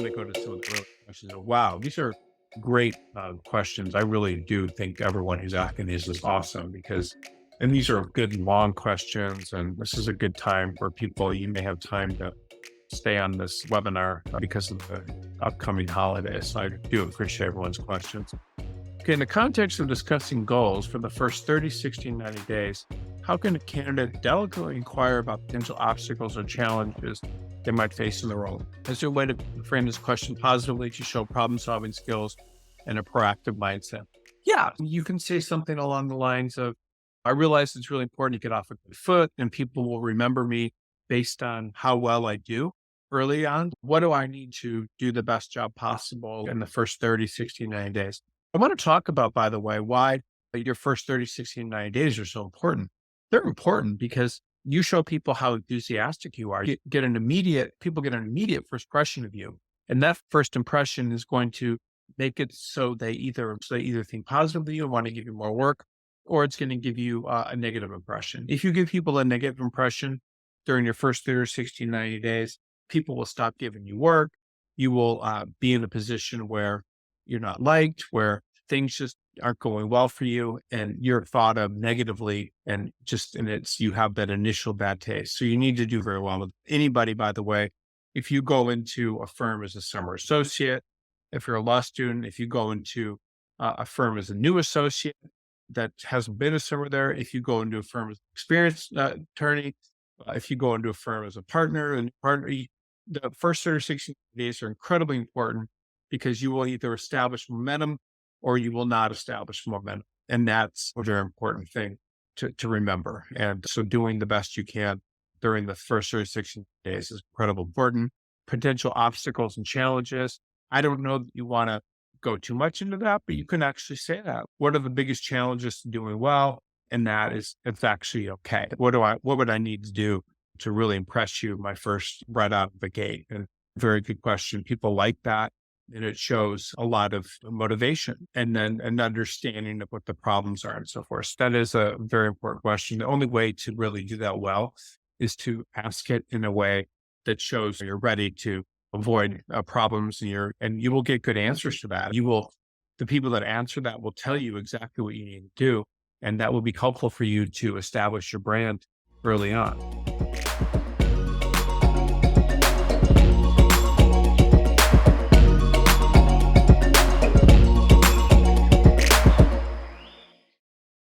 going to go to some of the early questions. Wow, these are great questions. I really do think everyone who's asking these is awesome because, and these are good long questions. And this is a good time for people. You may have time to stay on this webinar because of the upcoming holidays. So I do appreciate everyone's questions. Okay, in the context of discussing goals for the first 30, 60, 90 days, how can a candidate delicately inquire about potential obstacles or challenges they might face in the role? Is there a way to frame this question positively to show problem solving skills and a proactive mindset? Yeah, you can say something along the lines of, I realize it's really important to get off a good foot and people will remember me based on how well I do early on. What do I need to do the best job possible in the first 30, 60, 90 days? I want to talk about, by the way, why your first 30, 60, and 90 days are so important. They're important because you show people how enthusiastic you are. People get an immediate first impression of you. And that first impression is going to make it so they either think positively and want to give you more work, or it's going to give you a negative impression. If you give people a negative impression during your first 30, 60, 90 days, people will stop giving you work. You will be in a position where you're not liked, where things just aren't going well for you and you're thought of negatively you have that initial bad taste. So you need to do very well with anybody, by the way. If you go into a firm as a summer associate, if you're a law student, if you go into a firm as a new associate that hasn't been a summer there, if you go into a firm as an experienced attorney, if you go into a firm as a the first 30 or 60 days are incredibly important because you will either establish momentum or you will not establish momentum. And that's a very important thing to remember. And so doing the best you can during the first 30 or 60 days is incredibly important. Potential obstacles and challenges. I don't know that you want to go too much into that, but you can actually say that. What are the biggest challenges to doing well? And that is, it's actually okay. What would I need to do to really impress you right out of the gate? And very good question. People like that. And it shows a lot of motivation and then an understanding of what the problems are and so forth. That is a very important question. The only way to really do that well is to ask it in a way that shows you're ready to avoid problems and you will get good answers to that. The people that answer that will tell you exactly what you need to do. And that will be helpful for you to establish your brand early on.